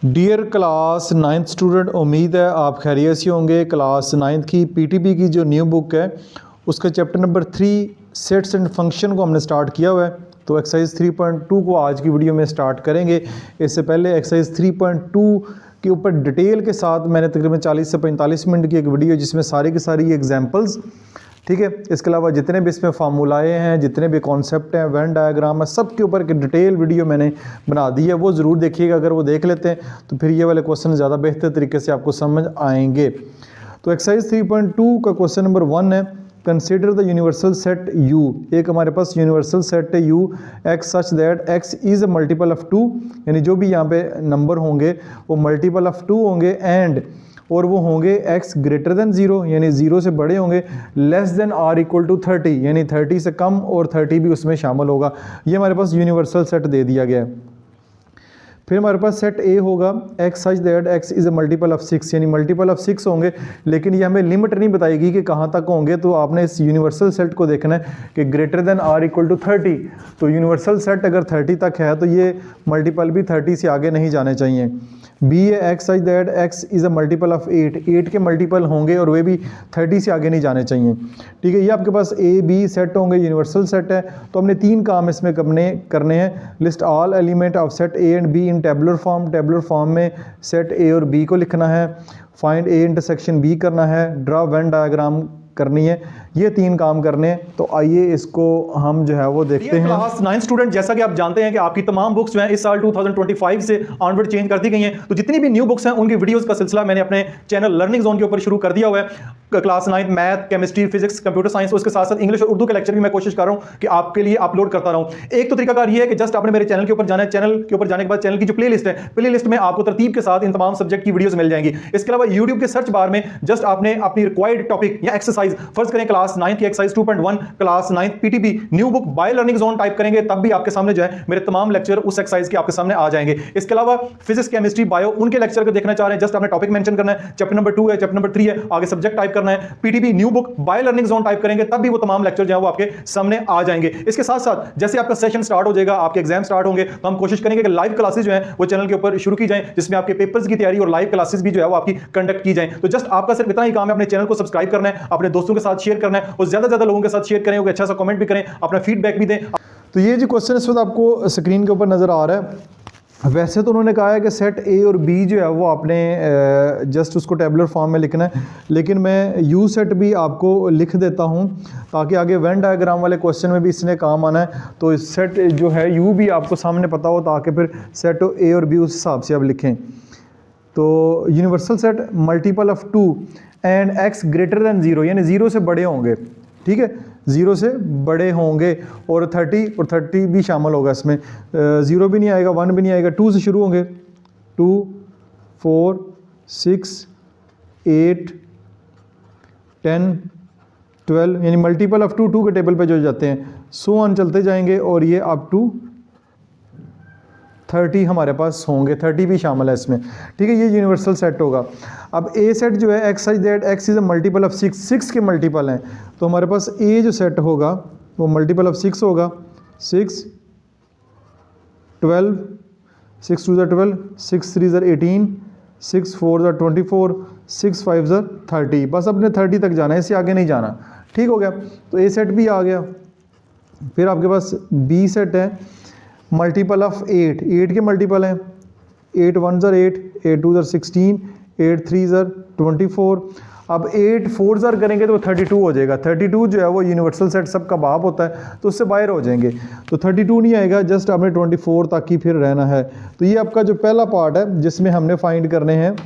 Dear class ninth student, उम्मीद है आप खैरियत से होंगे। क्लास नाइन्थ की पीटीबी की जो न्यू बुक है उसका chapter number 3 sets and function को हमने स्टार्ट किया हुआ है। तो एक्सरसाइज 3.2 को आज की वीडियो में स्टार्ट करेंगे। इससे पहले एक्सरसाइज 3.2 के ऊपर डिटेल के साथ मैंने तकरीबन 40 से 45 मिनट की एक वीडियो जिसमें सारी की सारी एग्जाम्पल्स, ठीक है, इसके अलावा जितने भी इसमें फार्मूलाए हैं, जितने भी कॉन्सेप्ट हैं, वेन डायग्राम है, सब के ऊपर एक डिटेल वीडियो मैंने बना दी है। वो ज़रूर देखिएगा। अगर वो देख लेते हैं तो फिर ये वाले क्वेश्चन ज़्यादा बेहतर तरीके से आपको समझ आएंगे। तो एक्सरसाइज 3.2 का क्वेश्चन नंबर 1 है, consider the universal set U। एक हमारे पास यूनिवर्सल सेट है U x such that x is a multiple of 2, यानी जो भी यहाँ पे नंबर होंगे वो मल्टीपल ऑफ 2 होंगे एंड और वो होंगे x ग्रेटर देन 0, यानी 0 से बड़े होंगे, less than r equal to 30, यानी 30 से कम और 30 भी उसमें शामिल होगा। ये हमारे पास यूनिवर्सल सेट दे दिया गया है। फिर हमारे पास सेट A होगा x such that x is a multiple of 6, यानी मल्टीपल ऑफ 6 होंगे, लेकिन ये हमें लिमिट नहीं बताएगी कि कहाँ तक होंगे। तो आपने इस यूनिवर्सल सेट को देखना है कि greater than r equal to 30। तो यूनिवर्सल सेट अगर 30 तक है तो ये मल्टीपल भी 30 से आगे नहीं जाने चाहिए। B है x such that x is a multiple of 8, 8 के मल्टीपल होंगे और वे भी 30 से आगे नहीं जाने चाहिए। ठीक है, ये आपके पास A B सेट होंगे, यूनिवर्सल सेट है। तो हमने 3 काम इसमें करने हैं। List all element of set A and B in tabular form, tabular form में सेट A और B को लिखना है। फाइंड A इंटरसेक्शन B करना है। ड्रा वेन डायग्राम करनी है। ये 3 काम करने हैं। तो आइए इसको हम जो है वो देखते हैं। क्लास 9 स्टूडेंट, जैसा कि आप जानते हैं कि आपकी तमाम बुक्स जो हैं इस साल 2025 से ऑनवर्ड चेंज कर दी गई हैं। तो जितनी भी न्यू बुक्स हैं उनकी वीडियोस का सिलसिला मैंने अपने चैनल लर्निंग जोन के ऊपर शुरू कर दिया हुआ है। Class 9 math, chemistry, physics, computer science, उसके साथ साथ इंग्लिश और उर्दू के लेक्चर भी मैं कोशिश कर रहा हूं कि आपके लिए अपलोड करता रहूं। एक तो तरीकाकार ये है कि जस्ट आपने मेरे चैनल के ऊपर जाना है। चैनल के ऊपर जाने के बाद चैनल की जो प्लेलिस्ट है, प्लेलिस्ट में आपको तरतीब के साथ इन तमाम सब्जेक्ट की वीडियोस मिल जाएंगी। इसके अलावा यूट्यूब के सर्च बार में जस्ट आपने अपनी रिक्वायर्ड टॉपिक या एक्सरसाइज, फर्ज करें क्लास 9 की exercise 2.1 class 9 PTB new book by learning zone type करेंगे, तब भी आपके सामने जो है मेरे तमाम लेक्चर उस एक्सरसाइज के आपके सामने आ जाएंगे। इसके अलावा फिजिक्स, केमिस्ट्री, बायो, उनके लेक्चर को देखना चाह रहे हैं, जस्ट आपने टॉपिक मेंशन करना है। चैप्टर नंबर 2 है, चैप्टर नंबर 3 है, आगे सब्जेक्ट टाइप करना है, PTB new book by learning zone type करेंगे, तब भी वो तमाम लेक्चर जो है वो आपके सामने आ जाएंगे। इसके साथ साथ जैसे आपका सेशन स्टार्ट हो जाएगा, आपके एग्जाम स्टार्ट होंगे, तो हम कोशिश करेंगे कि लाइव क्लासेस जो है वो चैनल के ऊपर शुरू की जाए, जिसमें आपके पेपर्स की तैयारी और लाइव क्लासेस भी जो है वो आपकी कंडक्ट की जाए। तो जस्ट आपका सिर्फ इतना ही काम है, अपने चैनल को सब्सक्राइब करना है, अपने दोस्तों के साथ शेयर करना है और ज्यादा से ज्यादा लोगों के साथ शेयर करें, अच्छा सा कमेंट भी करें, अपना फीडबैक भी दें। तो ये जो क्वेश्चन इस वक्त आपको स्क्रीन के ऊपर नज़र आ रहा है, वैसे तो उन्होंने कहा है कि सेट A और B जो है वो आपने जस्ट उसको टेबुलर फॉर्म में लिखना है, लेकिन मैं U सेट भी आपको लिख देता हूँ ताकि आगे वेन डायग्राम वाले क्वेश्चन में भी इसने काम आना है। तो इस सेट जो है U भी आपको सामने पता हो, ताकि फिर सेट A और B उस हिसाब से आप लिखें। तो universal set multiple of 2 and x greater than 0, यानी 0 से बड़े होंगे। ठीक है, 0 से बड़े होंगे और 30 भी शामिल होगा इसमें। 0 भी नहीं आएगा, 1 भी नहीं आएगा, 2 से शुरू होंगे। 2 4 6 8 10 12, यानी मल्टीपल ऑफ 2 2 के टेबल पे जो जाते हैं, सो ऑन चलते जाएंगे और ये अप टू 30 हमारे पास होंगे, 30 भी शामिल है इसमें। ठीक है, ये यूनिवर्सल सेट होगा। अब A सेट जो है x such that x is a multiple of 6, 6 के मल्टीपल हैं, तो हमारे पास A जो सेट होगा वो मल्टीपल ऑफ 6 होगा। 6 12, 6 2 12, 6 3 18, 6 4 24, 6 5 30। बस अपने 30 तक जाना है, इससे आगे नहीं जाना। ठीक हो गया, तो A सेट भी आ गया। फिर आपके पास B सेट है मल्टीपल ऑफ 8, 8 के मल्टीपल हैं। 8 1 8, 8 2 16, 8 3 24। अब 8 4 करेंगे तो 32 हो जाएगा। 32 जो है वो यूनिवर्सल सेट सब का बाप होता है, तो उससे बाहर हो जाएंगे, तो 32 नहीं आएगा, जस्ट आपने 24 तक ही फिर रहना है। तो ये आपका जो पहला पार्ट है जिसमें हमने फाइंड करने हैं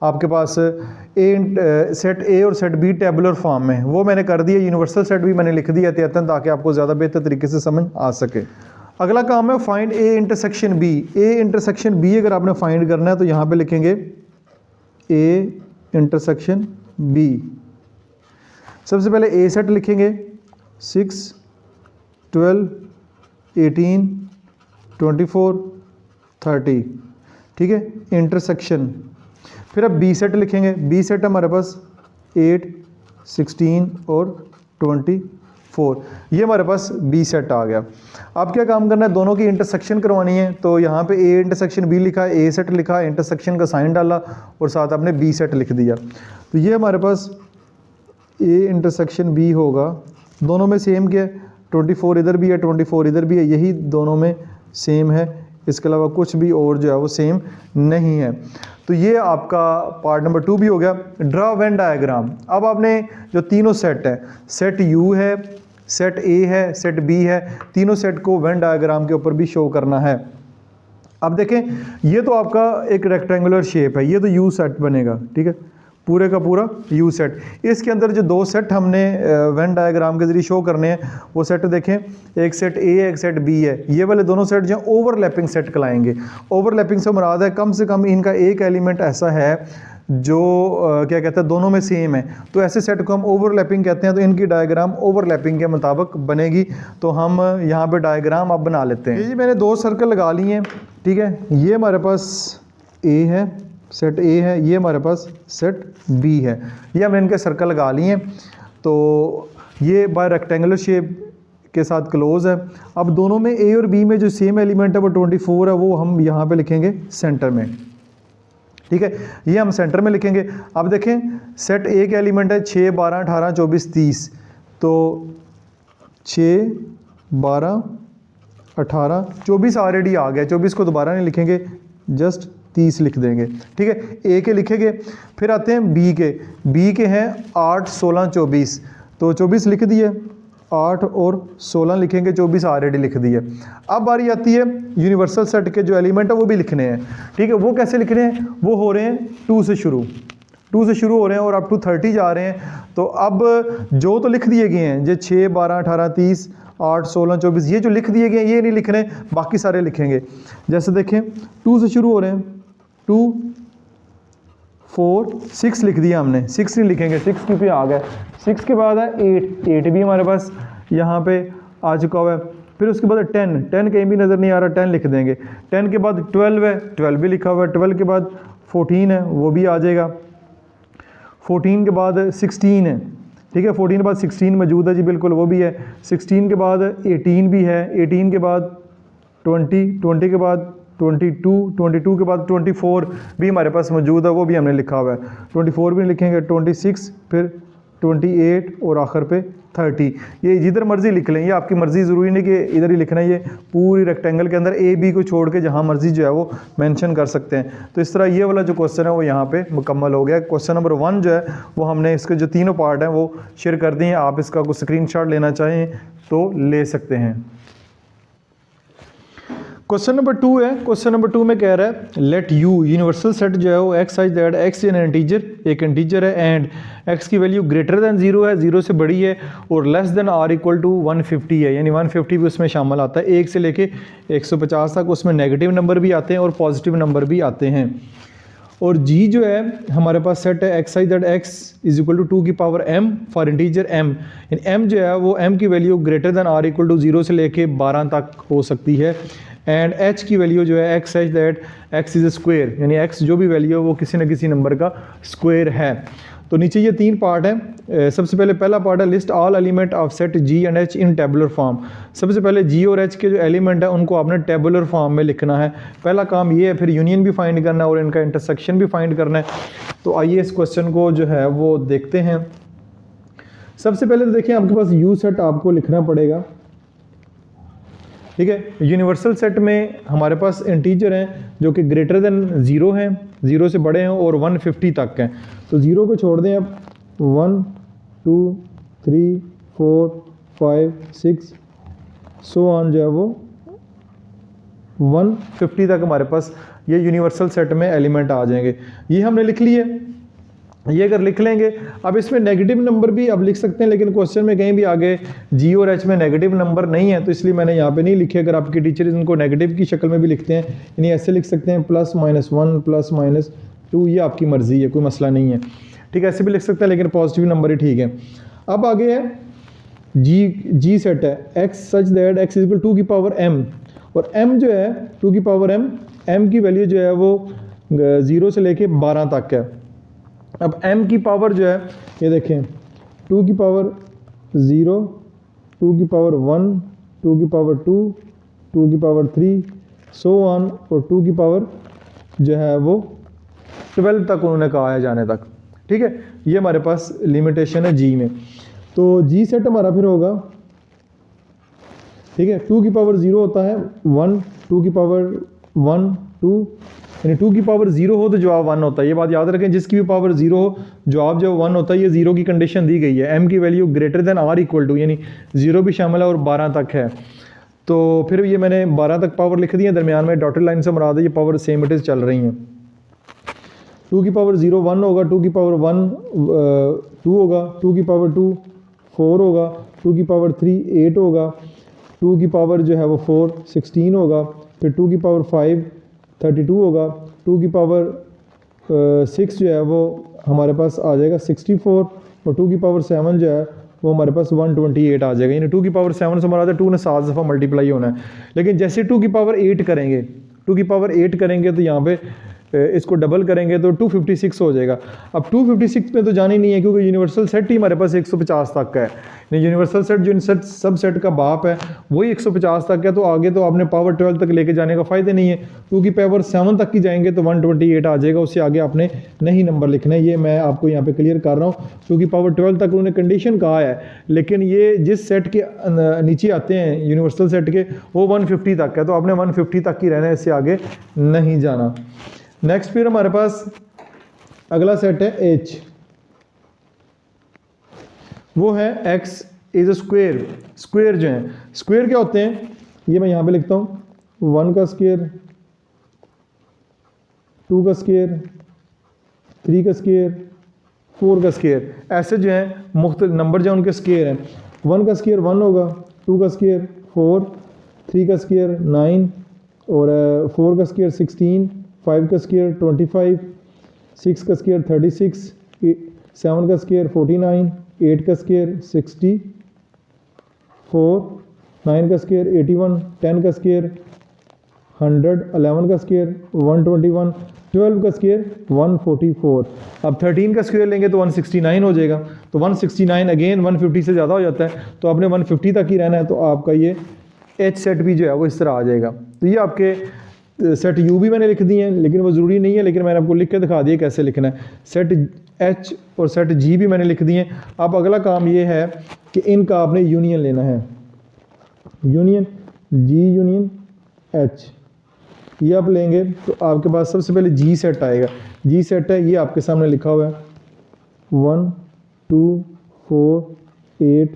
आपके पास सेट A और सेट B टेबुलर फॉर्म में, वो मैंने कर दिया। यूनिवर्सल सेट भी मैंने लिख दिया एहतियातन, ताकि आपको ज़्यादा बेहतर तरीके से समझ आ सके। अगला काम है find A intersection B। A intersection B अगर आपने फाइंड करना है तो यहाँ पे लिखेंगे A इंटरसेक्शन B। सबसे पहले A सेट लिखेंगे 6 12 18 24 30। ठीक है, इंटरसेक्शन। फिर अब B सेट लिखेंगे। B सेट हमारे पास 8 16 और 24। 4, ये हमारे पास बी सेट आ गया। अब क्या काम करना है, दोनों की इंटरसेक्शन करवानी है। तो यहाँ पे ए इंटरसेक्शन बी लिखा है, ए सेट लिखा, इंटरसेक्शन का साइन डाला और साथ आपने बी सेट लिख दिया। तो ये हमारे पास ए इंटरसेक्शन बी होगा, दोनों में सेम क्या है, 24 इधर भी है 24 इधर भी है, यही दोनों में सेम है, इसके अलावा कुछ भी और जो है वो सेम नहीं है। तो ये आपका पार्ट नंबर 2 भी हो गया। Draw Venn diagram. अब आपने जो तीनों सेट है, सेट यू है, सेट ए है, सेट बी है, तीनों सेट को वेन डायग्राम के ऊपर भी शो करना है। अब देखें, ये तो आपका एक रेक्टेंगुलर शेप है, ये तो यू सेट बनेगा, ठीक है, पूरे का पूरा यू सेट। इसके अंदर जो दो सेट हमने वेन डायग्राम के जरिए शो करने हैं, वो सेट देखें, एक सेट ए है, एक सेट बी है। ये वाले दोनों सेट जो ओवरलैपिंग सेट कहलाएंगे। ओवरलैपिंग से मुराद है कम से कम इनका एक एलिमेंट ऐसा है जो क्या कहते हैं, दोनों में सेम है, तो ऐसे सेट को हम ओवरलैपिंग कहते हैं। तो इनकी डायग्राम ओवरलैपिंग के मुताबिक बनेगी। तो हम यहाँ पे डायग्राम अब बना लेते हैं। ये जी मैंने दो सर्कल लगा लिए हैं, ठीक है, ये हमारे पास ए है, सेट ए है, ये हमारे पास सेट बी है, ये हमने इनके सर्कल लगा लिए हैं। तो ये बाय रेक्टेंगुलर शेप के साथ क्लोज है। अब दोनों में ए और बी में जो सेम एलिमेंट है वो 24 है, वो हम यहाँ पे लिखेंगे सेंटर में, ठीक है, ये हम सेंटर में लिखेंगे। अब देखें, सेट ए के एलिमेंट है 6, 12, 18, 24, 30। तो 6, 12, 18, 24 ऑलरेडी आ गया, 24 को दोबारा नहीं लिखेंगे, जस्ट 30 लिख देंगे, ठीक है, ए के लिखेंगे। फिर आते हैं बी के, बी के हैं 8, 16, 24। तो 24 लिख दिए, 8 और 16 लिखेंगे, 24 ऑलरेडी लिख दिए। अब बारी आती है यूनिवर्सल सेट के जो एलिमेंट है वो भी लिखने हैं, ठीक है। वो कैसे लिखने हैं, वो हो रहे हैं 2 से शुरू, 2 से शुरू हो रहे हैं और अब टू 30 जा रहे हैं। तो अब जो तो लिख दिए गए हैं, जो 6, 12, 18, 30, 8, 16, 24, ये जो लिख दिए गए हैं ये नहीं लिखने, बाकी सारे लिखेंगे। जैसे देखें, 2 से शुरू हो रहे हैं, 2, 4, 6 लिख दिया हमने, 6 नहीं लिखेंगे, 6 की पे आ गए। 6 के बाद है 8, 8 भी हमारे पास यहाँ पे आ चुका हुआ है। फिर उसके बाद 10, 10 कहीं भी नज़र नहीं आ रहा, 10 लिख देंगे। 10 के बाद 12 है, 12 भी लिखा हुआ है। 12 के बाद 14 है, वो भी आ जाएगा। 14 के बाद 16 है, ठीक है, 14 के बाद 16 मौजूद है जी, बिल्कुल वो भी है। 16 के बाद 18 भी है, 18 के बाद 20, 20 के बाद 22, 22 के बाद 24 भी हमारे पास मौजूद है, वो भी हमने लिखा हुआ है। 24 भी लिखेंगे, 26, फिर 28 और आखिर पे 30। ये जिधर मर्जी लिख लें, ये आपकी मर्ज़ी, ज़रूरी नहीं कि इधर ही लिखना है। ये पूरी रेक्टेंगल के अंदर ए बी को छोड़ के जहाँ मर्जी जो है वो मेंशन कर सकते हैं। तो इस तरह ये वाला जो क्वेश्चन है वो यहाँ पे मुकम्मल हो गया। क्वेश्चन नंबर 1 जो है वो हमने इसके जो तीनों पार्ट हैं वो शेयर कर दिए हैं। आप इसका कोई स्क्रीनशॉट लेना चाहें तो ले सकते हैं। क्वेश्चन नंबर 2 है। क्वेश्चन नंबर 2 में कह रहा है लेट यू, यूनिवर्सल सेट जो है वो x such that x an integer, एक इंटीजर है, एंड एक्स की वैल्यू ग्रेटर दैन 0 है, 0 से बड़ी है, और less than or equal to 150 है, यानी 150 भी उसमें शामिल आता है। 1 से लेके 150 तक उसमें नेगेटिव नंबर भी आते हैं और पॉजिटिव नंबर भी आते हैं। और जी जो है हमारे पास सेट है x such that x is equal to 2 की power m for integer m, m जो है वो m की value greater than or equal to 0 से लेके 12 तक हो सकती है। एंड h की वैल्यू जो है x such that x is square, यानी x जो भी वैल्यू है वो किसी न किसी नंबर का स्क्वायर है। तो नीचे ये 3 पार्ट हैं। सबसे पहले पहला पार्ट है list all element of set g and h in tabular form. सबसे पहले g और h के जो एलिमेंट है उनको आपने टेबुलर फॉर्म में लिखना है, पहला काम ये है। फिर यूनियन भी फाइंड करना है और इनका इंटरसेक्शन भी फाइंड करना है। तो आइए इस क्वेश्चन को जो है वो देखते हैं। सबसे पहले तो देखिए आपके पास u सेट आपको लिखना पड़ेगा, ठीक है। यूनिवर्सल सेट में हमारे पास इंटीजर हैं जो कि ग्रेटर देन 0 हैं, 0 से बड़े हैं और 150 तक हैं। तो 0 को छोड़ दें अब, 1 2 3 4 5 6 सो ऑन जो है वो 150 तक हमारे पास ये यूनिवर्सल सेट में एलिमेंट आ जाएंगे। ये हमने लिख लिए, ये अगर लिख लेंगे। अब इसमें नेगेटिव नंबर भी अब लिख सकते हैं, लेकिन क्वेश्चन में कहीं भी आगे जी और एच में नेगेटिव नंबर नहीं है, तो इसलिए मैंने यहाँ पे नहीं लिखे। अगर आपके टीचर इनको नेगेटिव की शक्ल में भी लिखते हैं, यानी ऐसे लिख सकते हैं +-1 +-2, ये आपकी मर्ज़ी है, कोई मसला नहीं है, ठीक है। ऐसे भी लिख सकते हैं, लेकिन पॉजिटिव नंबर ही ठीक है। अब आगे है जी सेट है x such that x is equal 2 की पावर m, और m जो है 2 की पावर m की वैल्यू जो है वो 0 से लेके 12 तक है। अब m की पावर जो है ये देखें 2 की पावर 0 2 की पावर 1, 2 की पावर 2, 2 की पावर 3, सो ऑन, और 2 की पावर जो है वो 12 तक उन्होंने कहा है जाने तक। ठीक है, ये हमारे पास लिमिटेशन है जी में। तो जी सेट हमारा फिर होगा, ठीक है, 2 की पावर 0 होता है 1, 2 की पावर 1 2, यानी 2 की पावर 0 हो तो जवाब 1 होता है। ये बात याद रखें, जिसकी भी पावर 0 हो जवाब जो 1 होता है। ये 0 की कंडीशन दी गई है, m की value greater than or equal to, यानी 0 भी शामिल है और 12 तक है। तो फिर ये मैंने 12 तक पावर लिख दी है, दरमियान में डॉटेड लाइन से मुराद है ये पावर सेम इट इज़ चल रही हैं। 2 की पावर 0 1 होगा, 2 की पावर 1 2 होगा, 2 की पावर 2 4 होगा, 2 की पावर 3 8 होगा, 2 की पावर जो है वो 4 16 होगा, फिर 2 की पावर 5 32 होगा, 2 की पावर 6 जो है वो हमारे पास आ जाएगा 64, और 2 की पावर 7 जो है वो हमारे पास 128 आ जाएगा। यानी 2 की पावर 7 से हमारा 2 ने 7 दफ़ा मल्टीप्लाई होना है। लेकिन जैसे 2 की पावर 8 करेंगे, 2 की पावर 8 करेंगे तो यहाँ पे इसको डबल करेंगे तो 256 हो जाएगा। अब 256 में तो जानी नहीं है, क्योंकि यूनिवर्सल सेट ही हमारे पास 150 तक का है। यूनिवर्सल सेट जो सब सेट का बाप है वही 150 तक है, तो आगे तो आपने पावर 12 तक लेके जाने का फ़ायदा नहीं है। 2 की पावर 7 तक की जाएंगे तो 128 आ जाएगा, उससे आगे आपने नहीं नंबर लिखना है। ये मैं आपको यहाँ पे क्लियर कर रहा हूँ, क्योंकि पावर 12 तक उन्होंने कंडीशन कहा है, लेकिन ये जिस सेट के नीचे आते हैं यूनिवर्सल सेट के वो 150 तक है, तो आपने 150 तक ही रहना है, इससे आगे नहीं जाना। नेक्स्ट फिर हमारे पास अगला सेट है H, वो है x is a square. Square जो है, स्क्वेयर क्या होते हैं ये मैं यहाँ पे लिखता हूँ, 1 का स्क्वेयर, 2 का स्क्वेयर, 3 का स्क्वेयर, 4 का स्क्वेयर, ऐसे जो है मुख्तलिफ नंबर जो है उनके स्क्वेयर हैं। 1 का स्क्वेयर 1 होगा, 2 का स्क्वेयर 4, 3 का स्क्वेयर 9, और 4 का स्क्वेयर 16, 5 का स्क्वेयर 25, 6 का स्क्वेयर 36, 7 का स्क्वेयर 49, 8 का स्क्वेयर 64, 9 का स्क्वेयर 81, 10 का स्क्वेयर 100, 11 का स्क्वेयर 121, 12 का स्क्वेयर 144। अब 13 का स्क्वेयर लेंगे तो 169 हो जाएगा, तो 169 अगेन 150 से ज़्यादा हो जाता है, तो आपने 150 तक ही रहना है। तो आपका ये H सेट भी जो है वो इस तरह आ जाएगा। तो ये आपके सेट यू भी मैंने लिख दिए हैं, लेकिन वो ज़रूरी नहीं है, लेकिन मैंने आपको लिख के दिखा दिया कैसे लिखना है। सेट एच और सेट जी भी मैंने लिख दिए हैं। अब अगला काम ये है कि इनका आपने यूनियन लेना है। यूनियन जी यूनियन एच, ये आप लेंगे तो आपके पास सबसे पहले जी सेट आएगा। जी सेट है, ये आपके सामने लिखा हुआ है 1 2 4 8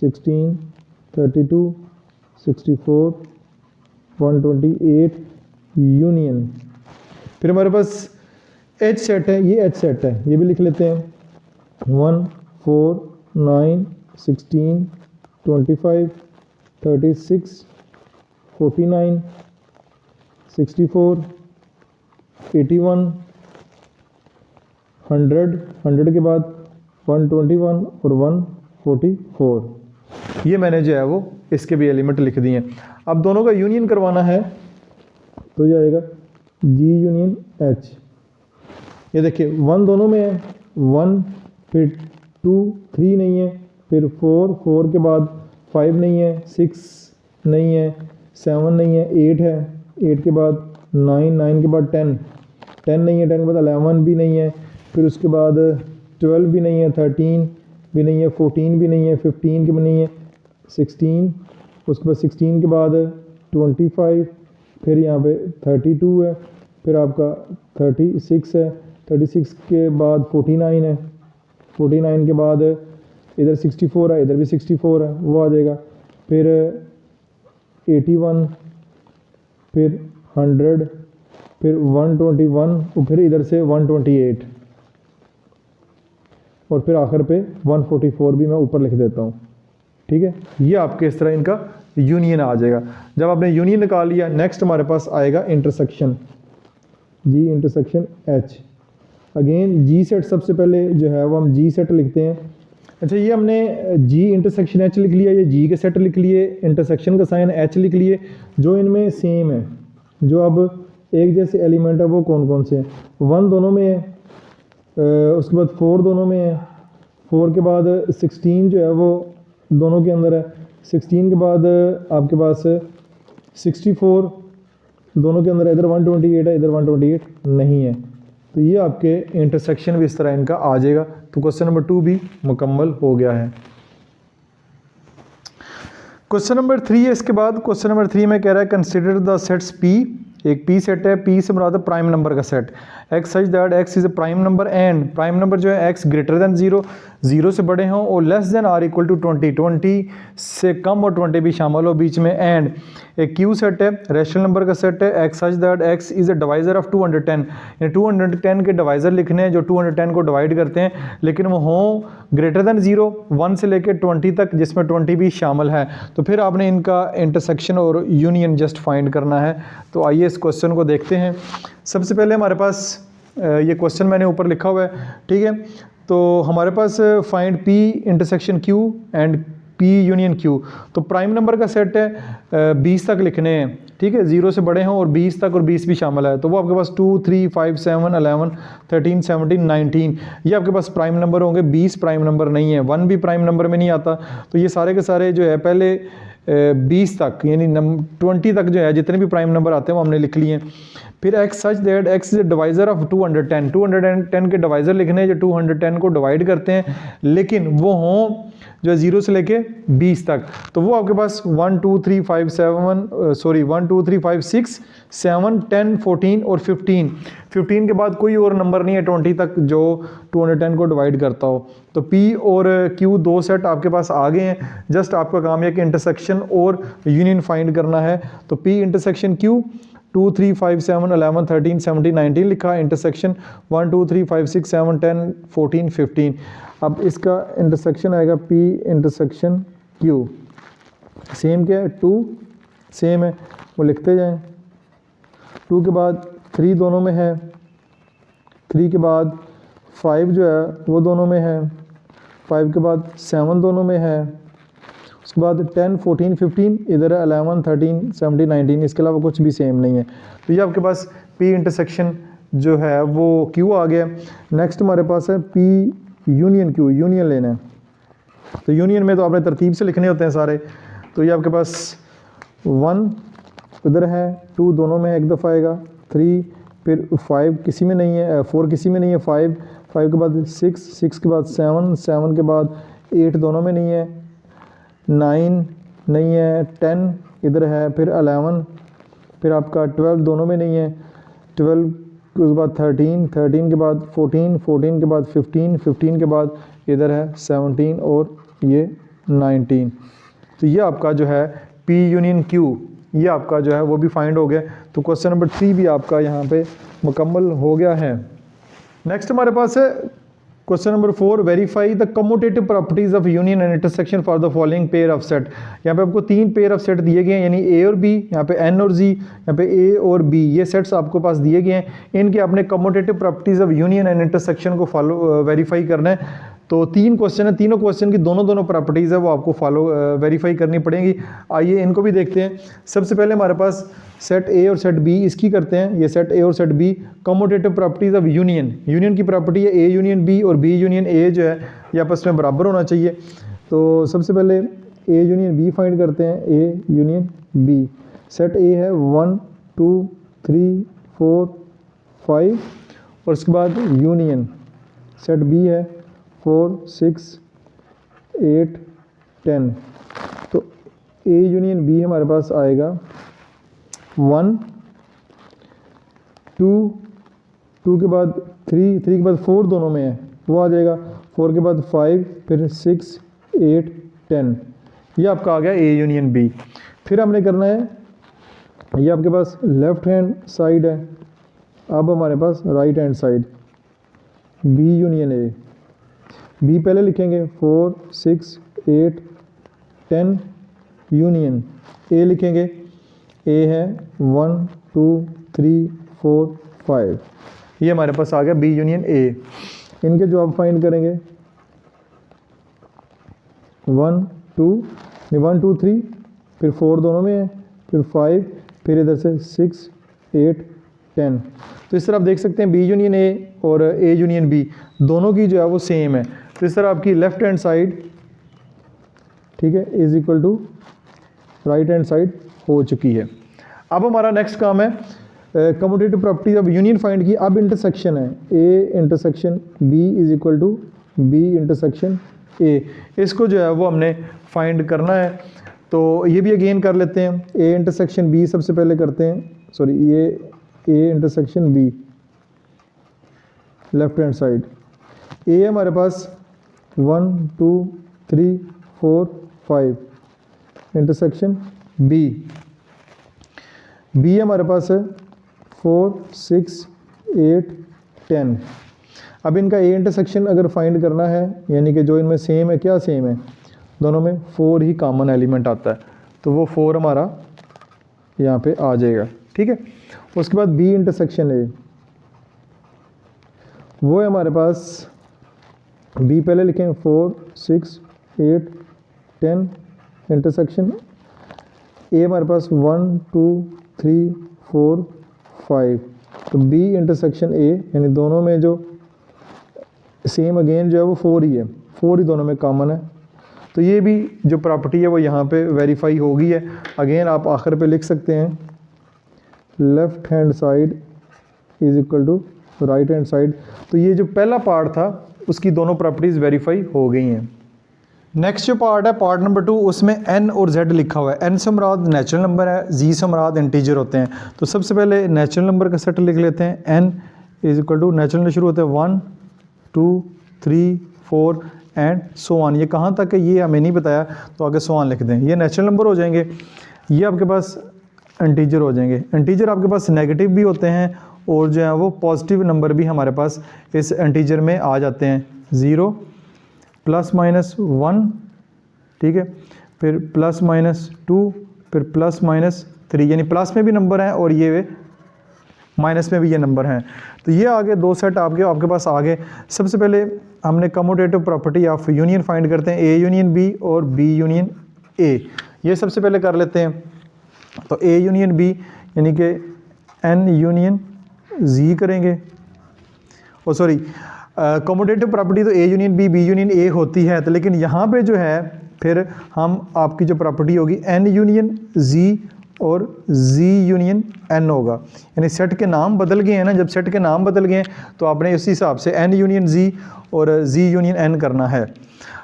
16 32 64 128 यूनियन। फिर हमारे पास एच सेट है, ये एच सेट है, ये भी लिख लेते हैं 1 4 9 16 25 36 49 64 81 100, 100 के बाद 121 और 144। ये मैंने जो है वो इसके भी एलिमेंट लिख दिए हैं। अब दोनों का यूनियन करवाना है तो ये आएगा जी यूनियन एच। ये देखिए 1 दोनों में है, 1 फिर 2 3 नहीं है, फिर 4 4 के बाद 5 नहीं है, 6 नहीं है, 7 नहीं है, 8 है, 8 के बाद 9 9 के बाद 10 10 नहीं है, 10 के बाद 11 भी नहीं है, फिर उसके बाद 12 भी नहीं है, 13 भी नहीं है, 14 भी नहीं है, 15 के भी नहीं है, 16, उसके बाद 16 के बाद 25, फिर यहाँ पे 32 है, फिर आपका 36 है, 36 के बाद 49 है, 49 के बाद इधर 64 है, इधर भी 64 है, वो आ जाएगा, फिर 81, फिर 100, फिर 121 और फिर इधर से 128 और फिर आखिर पे 144 भी मैं ऊपर लिख देता हूँ। ठीक है, ये आपके इस तरह इनका यूनियन आ जाएगा। जब आपने यूनियन निकाल लिया, नेक्स्ट हमारे पास आएगा intersection, G intersection H. Again G set सबसे पहले जो है वो हम जी सेट लिखते हैं। अच्छा, ये हमने जी इंटरसेक्शन एच लिख लिया, ये जी के सेट लिख लिए, इंटरसेक्शन का साइन एच लिख लिए, जो इनमें सेम है, जो अब एक जैसे एलिमेंट है वो कौन कौन से हैं। 1 दोनों में है, उसके बाद 4 दोनों में है, 4 के बाद 16 जो है वो दोनों के अंदर है, 16 के बाद आपके पास 64, दोनों के अंदर इधर 128 है, इधर 128 नहीं है, तो ये आपके इंटरसेक्शन भी इस तरह इनका आ जाएगा। तो क्वेश्चन नंबर 2 भी मुकम्मल हो गया है। क्वेश्चन नंबर 3 है इसके बाद। क्वेश्चन नंबर 3 में कह रहा है कंसिडर द सेट्स पी, एक पी सेट है, पी से मुराद प्राइम नंबर का set, x such that x is a prime number and prime number जो है एक्स ग्रेटर देन 0, 0 से बड़े हों और less than or equal to 20, 20 से कम और 20 भी शामिल हो बीच में, एंड एक क्यू सेट है, रैशनल नंबर का सेट है, x such that x is a divisor of 210, यानी 210 के डिवाइजर लिखने हैं जो 210 को डिवाइड करते हैं, लेकिन वो हों ग्रेटर देन 0, 1 से लेकर 20 तक जिसमें 20 भी शामिल है। तो फिर आपने इनका इंटरसेक्शन और यूनियन जस्ट फाइंड करना है। तो आइए इस क्वेश्चन को देखते हैं। सबसे पहले हमारे पास ये क्वेश्चन मैंने ऊपर लिखा हुआ है, ठीक है। तो हमारे पास find P intersection Q and P union Q, तो प्राइम नंबर का सेट है 20 तक लिखने हैं, ठीक है, 0 से बड़े हों और 20 तक और 20 भी शामिल है, तो वो आपके पास 2, 3, 5, 7, 11, 13, 17, 19 ये आपके पास प्राइम नंबर होंगे। 20 प्राइम नंबर नहीं है, 1 भी प्राइम नंबर में नहीं आता, तो ये सारे के सारे जो है पहले 20 तक यानी 20 तक जो है जितने भी प्राइम नंबर आते हैं वो हमने लिख लिए हैं। फिर x such that x is divisor of 210, 210 के डिवाइजर लिखने हैं जो 210 को डिवाइड करते हैं, लेकिन वो हों जो है 0 से लेके 20 तक, तो वो आपके पास 1, 2, 3, 5, 6, 7, 10, 14 और 15 के बाद कोई और नंबर नहीं है 20 तक जो 210 को डिवाइड करता हो। तो P और Q दो सेट आपके पास आ गए हैं, जस्ट आपका काम है कि इंटरसेक्शन और यूनियन फाइंड करना है। तो P इंटरसेक्शन Q 2, 3, 5, 7, 11, 13, 17, 19 लिखा, इंटरसेक्शन 1, 2, 3, 5, 6, 7, 10, 14, 15। अब इसका इंटरसेक्शन आएगा P इंटरसेक्शन Q, सेम क्या है 2 सेम है, वो लिखते जाएं। 2 के बाद 3 दोनों में है, 3 के बाद 5 जो है वो दोनों में है, 5 के बाद 7 दोनों में है, उसके बाद 10, 14, 15 इधर है, 11, 13, 17, 19 इसके अलावा कुछ भी सेम नहीं है। तो ये आपके पास P इंटरसेक्शन जो है वो Q आ गया। नेक्स्ट हमारे पास है P यूनियन Q, यूनियन लेना है। तो यूनियन में तो आपने तरतीब से लिखने होते हैं सारे, तो ये आपके पास 1 इधर है, 2 दोनों में एक दफ़ा आएगा, 3 फिर 5 किसी में नहीं है, 4 किसी में नहीं है, 5 के बाद 6 के बाद 7 के बाद 8 दोनों में नहीं है, 9 नहीं है, 10 इधर है, फिर 11 फिर आपका 12 दोनों में नहीं है, 12 के बाद 13 के बाद 14 के बाद 15 के बाद इधर है 17 और ये 19। तो ये आपका जो है P यूनियन Q ये आपका जो है वो भी फाइंड हो गया। तो क्वेश्चन नंबर 3 भी आपका यहाँ पे मुकम्मल हो गया है। नेक्स्ट हमारे पास है question number 4, verify the commutative properties of union and intersection for the following pair of set. यहाँ पे आपको 3 पेयर ऑफ सेट दिए गए हैं, यानी A और B, यहाँ पे N और Z, यहाँ पे A और B, ये सेट्स आपको पास दिए गए हैं। इनके आपने commutative properties of union and intersection को फॉलो वेरीफाई करना है। तो 3 क्वेश्चन है, तीनों क्वेश्चन की दोनों प्रॉपर्टीज़ है वो आपको फॉलो वेरीफाई करनी पड़ेंगी। आइए इनको भी देखते हैं। सबसे पहले हमारे पास सेट A और सेट B इसकी करते हैं। ये सेट A और set B commutative properties of union की प्रॉपर्टी है A यूनियन B और B यूनियन A जो है ये आपस में बराबर होना चाहिए। तो सबसे पहले A यूनियन B फाइंड करते हैं, A union B। Set A है 1, 2, 3, 4, 5 और उसके बाद यूनियन सेट B है 4, 6, 8, 10। तो A यूनियन B हमारे पास आएगा 1, 2 के बाद 3 के बाद 4 दोनों में है वो आ जाएगा, 4 के बाद 5 फिर 6, 8, 10। ये आपका आ गया A यूनियन B। फिर हमने करना है, ये आपके पास लेफ्ट हैंड साइड है, अब हमारे पास right hand side B union A। B पहले लिखेंगे 4, 6, 8, 10 यूनियन A लिखेंगे, A है 1, 2, 3, 4, 5। ये हमारे पास आ गया B यूनियन A। इनके जवाब फाइंड करेंगे 1, 2, 3 फिर 4 दोनों में है, फिर 5 फिर इधर से 6, 8, 10। तो इस तरह आप देख सकते हैं B यूनियन A और A यूनियन B दोनों की जो है वो सेम है। तो इस तरह आपकी लेफ्ट हैंड साइड ठीक है, is equal to right hand side हो चुकी है। अब हमारा नेक्स्ट काम है कम्यूटेटिव प्रॉपर्टी। अब यूनियन फाइंड की, अब इंटरसेक्शन है A intersection B is equal to B intersection A, इसको जो है वो हमने फाइंड करना है। तो ये भी अगेन कर लेते हैं, ए इंटरसेक्शन बी सबसे पहले करते हैं, सॉरी ये A intersection B left hand side, A है हमारे पास 1 2 3 4 5 इंटरसेक्शन बी, बी हमारे पास है 4 6 8 10। अब इनका ए इंटरसेक्शन अगर फाइंड करना है, यानी कि जो इनमें सेम है, क्या सेम है, दोनों में 4 ही कॉमन एलिमेंट आता है, तो वो 4 हमारा यहाँ पे आ जाएगा। ठीक है, उसके बाद बी इंटरसेक्शन ए, वो है हमारे पास बी पहले लिखें 4 6 8 10 इंटरसेक्शन ए हमारे पास 1 2 3 4 5, तो बी इंटरसेक्शन ए, यानी दोनों में जो सेम अगेन जो है वो 4 ही है, 4 ही दोनों में कॉमन है। तो ये भी जो प्रॉपर्टी है वो यहाँ पे वेरीफाई हो गई है। अगेन आप आखिर पे लिख सकते हैं left hand side is equal to right hand side. तो ये जो पहला पार्ट था उसकी दोनों प्रॉपर्टीज़ वेरीफाई हो गई हैं। नेक्स्ट जो पार्ट है पार्ट नंबर 2, उसमें n और z लिखा हुआ है। n से मुराद नेचुरल नंबर है, z से मुराद इंटीजर होते हैं। तो सबसे पहले नेचुरल नंबर का सेट लिख लेते हैं, n is equal to natural शुरू होते हैं 1 2 3 4 एंड सो ऑन। ये कहाँ तक है ये हमें नहीं बताया, तो आगे सो ऑन लिख दें। ये नेचुरल नंबर हो जाएंगे, ये आपके पास इंटीजर हो जाएंगे। इंटीजर आपके पास नेगेटिव भी होते हैं और जो है वो पॉजिटिव नंबर भी हमारे पास इस इंटीजर में आ जाते हैं। 0 प्लस माइनस 1, ठीक है, फिर प्लस माइनस 2, फिर प्लस माइनस 3, यानी प्लस में भी नंबर हैं और ये माइनस में भी ये नंबर हैं। तो ये आगे दो सेट आपके पास आगे। सबसे पहले हमने commutative property of union find करते हैं, ए यूनियन बी और बी यूनियन ए। ये सबसे पहले कर लेते हैं। तो ए यूनियन बी यानी कि एन यूनियन जी करेंगे, ओ सॉरी कम्यूटेटिव प्रॉपर्टी तो A union B B union A होती है, तो लेकिन यहाँ पे जो है फिर हम आपकी जो प्रॉपर्टी होगी एन यूनियन जी और जी यूनियन एन होगा। यानी सेट के नाम बदल गए हैं ना, जब सेट के नाम बदल गए हैं तो आपने इसी हिसाब से एन यूनियन जी और जी यूनियन एन करना है।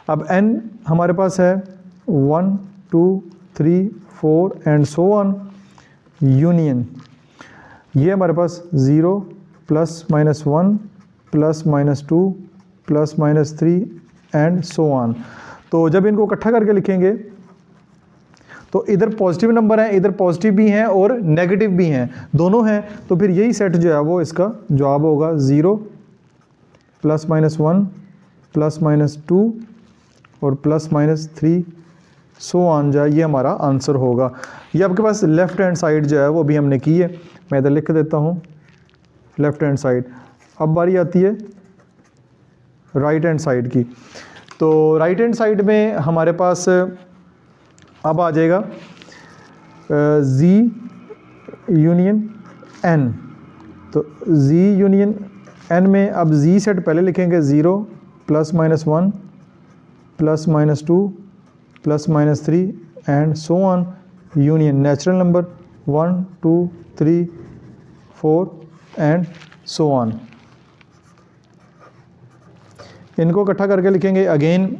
अब एन हमारे पास है 1 2 3 4 एंड सो ऑन यूनियन, ये हमारे पास 0 plus minus 1 plus minus 2 plus minus 3 and so on. तो जब इनको इकट्ठा करके लिखेंगे तो इधर पॉजिटिव नंबर हैं, इधर पॉजिटिव भी हैं और नेगेटिव भी हैं, दोनों हैं। तो फिर यही सेट जो है वो इसका जवाब होगा 0 प्लस माइनस 1 प्लस माइनस 2 और प्लस माइनस 3 सो ऑन जाए, ये हमारा आंसर होगा। ये आपके पास लेफ़्ट हैंड साइड जो है वो भी हमने की है, मैं इधर लिख देता हूँ लेफ़्ट हैंड साइड। अब बारी आती है राइट हैंड साइड की। तो राइट हैंड साइड में हमारे पास अब आ जाएगा जी यूनियन एन। तो जी यूनियन एन में अब जी सेट पहले लिखेंगे 0 plus minus 1 plus minus 2 plus minus 3 and so on union natural number 1 2 3 4 and so on. इनको इकट्ठा करके लिखेंगे, अगेन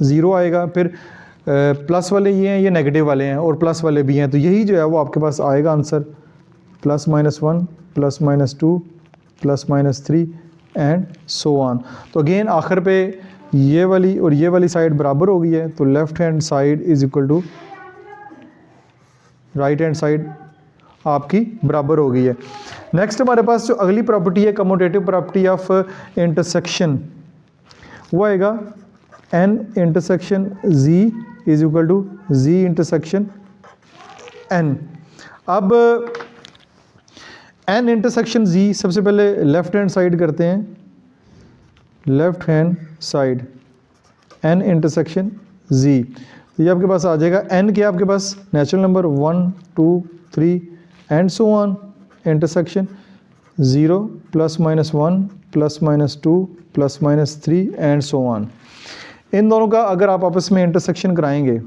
0 आएगा, फिर प्लस वाले ये हैं, ये नेगेटिव वाले हैं और प्लस वाले भी हैं, तो यही जो है वो आपके पास आएगा answer plus minus 1 plus minus 2 plus minus 3 and so on. तो अगेन आखिर पे ये वाली और ये वाली साइड बराबर हो गई है, तो left hand side is equal to right hand side आपकी बराबर हो गई है। नेक्स्ट हमारे पास जो अगली प्रॉपर्टी है कम्यूटेटिव प्रॉपर्टी ऑफ इंटरसेक्शन, वो आएगा N intersection G is equal to G intersection N. अब एन इंटरसेक्शन जी सबसे पहले लेफ्ट हैंड साइड करते हैं, left hand side N intersection G. तो ये आपके पास आ जाएगा एन क्या आपके पास natural number 1 2 3 and so on intersection 0 plus minus 1 plus minus 2 plus minus 3 and so on. इन दोनों का अगर आप आपस में इंटरसेक्शन कराएंगे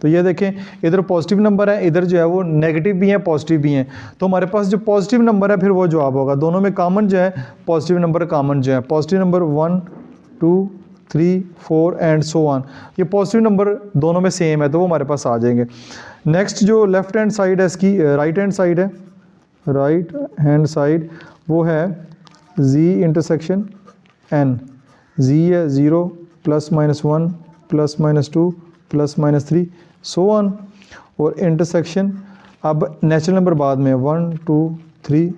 तो ये देखें इधर पॉजिटिव नंबर है, इधर जो है वो नेगेटिव भी है पॉजिटिव भी हैं, तो हमारे पास जो पॉजिटिव नंबर है फिर वो जवाब होगा। दोनों में कॉमन जो है पॉजिटिव नंबर कॉमन जो है, positive number 1 2 3 4 and so on, ये पॉजिटिव नंबर दोनों में सेम है तो वो हमारे पास आ जाएंगे। नेक्स्ट जो लेफ्ट हैंड साइड है इसकी, राइट हैंड साइड है, राइट हैंड साइड वो है z इंटरसेक्शन n, z है 0 +-1 +-2 +-3 सो ऑन, और इंटरसेक्शन अब नेचुरल नंबर बाद में 1 2 3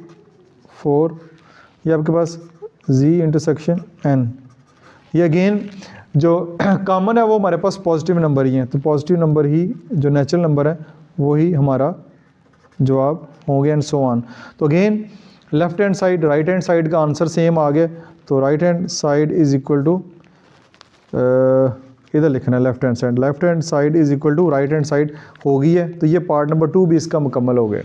4, ये आपके पास z इंटरसेक्शन n। ये अगेन जो कॉमन है वो हमारे पास पॉजिटिव नंबर ही हैं, तो पॉजिटिव नंबर ही जो नेचुरल नंबर है वही हमारा जवाब होंगे एंड सो ऑन। तो again left hand side right hand side का आंसर सेम आ गया, तो right hand side is equal to, इधर लिखना है left hand side is equal to right hand side हो गई है। तो ये पार्ट नंबर 2 भी इसका मुकम्मल हो गया।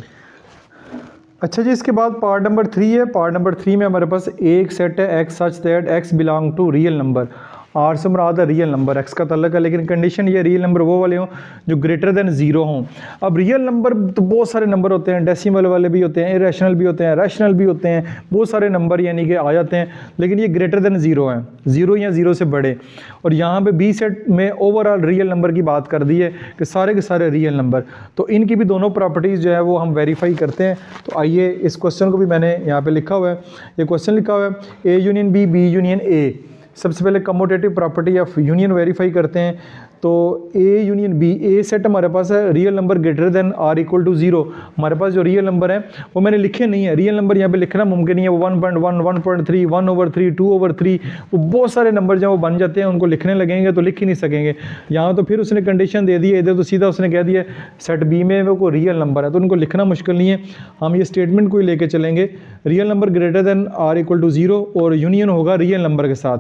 अच्छा जी, इसके बाद पार्ट नंबर 3 है। पार्ट नंबर 3 में हमारे पास एक सेट है x such that x belong to real number, R से मुराद है रियल नंबर, एक्स का तल्लक है, लेकिन कंडीशन ये रियल नंबर वो वाले हों जो ग्रेटर देन 0 हों। अब रियल नंबर तो बहुत सारे नंबर होते हैं, डेसिमल वाले भी होते हैं, इरेशनल भी होते हैं, रैशनल भी होते हैं, बहुत सारे नंबर यानी कि आ जाते हैं, लेकिन ये ग्रेटर देन 0 हैं, 0 या 0 से बड़े। और यहाँ पे बी सेट में ओवरऑल रियल नंबर की बात कर दी है कि सारे के सारे रियल नंबर, तो इनकी भी दोनों प्रॉपर्टीज़ जो है वो हम वेरीफाई करते हैं। तो आइए इस क्वेश्चन को भी मैंने यहाँ पे लिखा हुआ है, ये क्वेश्चन लिखा हुआ है A union B, B union A. सबसे पहले commutative property of union verify करते हैं। तो A union B, A set हमारे पास है real number greater than or equal to 0। हमारे पास जो रियल नंबर है वो मैंने लिखे नहीं है, रियल नंबर यहाँ पे लिखना मुमकिन नहीं है, वो 1.1 1.3 1/3 2/3 वो बहुत सारे नंबर जो वो बन जाते हैं, उनको लिखने लगेंगे तो लिख ही नहीं सकेंगे। यहाँ तो फिर उसने कंडीशन दे दी है, इधर तो सीधा उसने कह दिया सेट बी में वो कोई रियल नंबर है, तो उनको लिखना मुश्किल नहीं है। हम ये स्टेटमेंट को ही लेके चलेंगे, real number greater than or equal to 0 और यूनियन होगा रियल नंबर के साथ।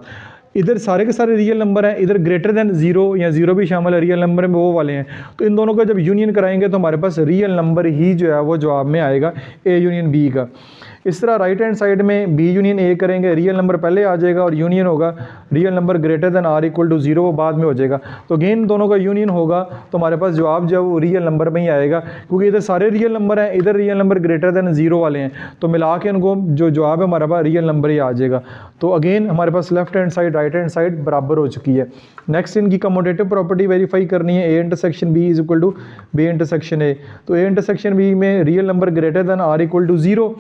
इधर सारे के सारे रियल नंबर हैं, इधर ग्रेटर देन 0 या 0 भी शामिल है रियल नंबर में, वो वाले हैं। तो इन दोनों का जब यूनियन कराएंगे तो हमारे पास रियल नंबर ही जो है वो जवाब में आएगा ए यूनियन बी का। इस तरह राइट हैंड साइड में बी यूनियन ए करेंगे, रियल नंबर पहले आ जाएगा और यूनियन होगा real number greater than or equal to 0, वो बाद में हो जाएगा। तो अगेन दोनों का यूनियन होगा तो हमारे पास जवाब जो है वो रियल नंबर में ही आएगा, क्योंकि इधर सारे रियल नंबर हैं, इधर रियल नंबर ग्रेटर देन 0 वाले हैं, तो मिला के उनको जो जवाब है हमारे पास रियल नंबर ही आ जाएगा। तो अगेन हमारे पास left hand side right hand side बराबर हो चुकी है। नेक्स्ट इनकी कम्यूटेटिव प्रॉपर्टी वेरीफाई करनी है, A intersection B is equal to B intersection A. तो ए इंटरसेक्शन बी में real number greater than or equal to 0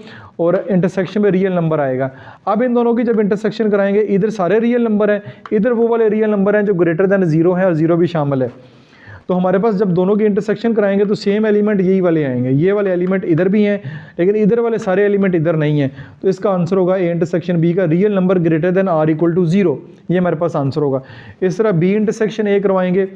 और इंटरसेक्शन में रियल नंबर आएगा। अब इन दोनों की जब इंटरसेक्शन कराएंगे, इधर सारे रियल नंबर हैं, इधर वो वाले रियल नंबर हैं जो ग्रेटर देन 0 है और 0 भी शामिल है। तो हमारे पास जब दोनों की इंटरसेक्शन कराएंगे तो सेम एलिमेंट यही वाले आएंगे, ये वाले एलिमेंट इधर भी हैं लेकिन इधर वाले सारे एलिमेंट इधर नहीं हैं। तो इसका आंसर होगा ए इंटरसेक्शन बी का real number greater than or equal to 0, ये हमारे पास आंसर होगा। इस तरह बी इंटरसेक्शन ए करवाएंगे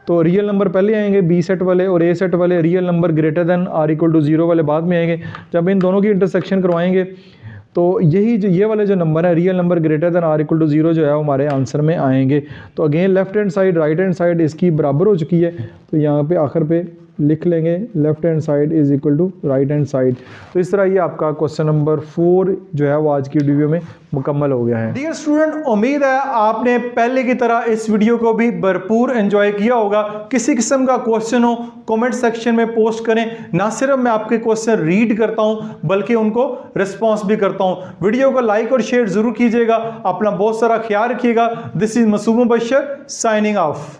तो रियल नंबर पहले आएंगे बी सेट वाले, और ए सेट वाले real number greater than or equal to 0 वाले बाद में आएंगे। जब इन दोनों की इंटरसेक्शन करवाएंगे तो यही जो ये वाले जो नंबर है real number greater than or equal to 0 जो है हमारे आंसर में आएंगे। तो again left hand side right hand side इसकी बराबर हो चुकी है, तो यहाँ पे आखिर पे लिख लेंगे left hand side is equal to right hand side. तो इस तरह ये आपका क्वेश्चन नंबर 4 जो है वो आज की वीडियो में मुकम्मल हो गया है। डियर स्टूडेंट, उम्मीद है आपने पहले की तरह इस वीडियो को भी भरपूर एंजॉय किया होगा। किसी किस्म का क्वेश्चन हो कमेंट सेक्शन में पोस्ट करें, ना सिर्फ मैं आपके क्वेश्चन रीड करता हूं बल्कि उनको रिस्पॉन्स भी करता हूं। वीडियो को लाइक और शेयर जरूर कीजिएगा। अपना बहुत सारा ख्याल रखिएगा। दिस इज मासूम बशर साइनिंग ऑफ।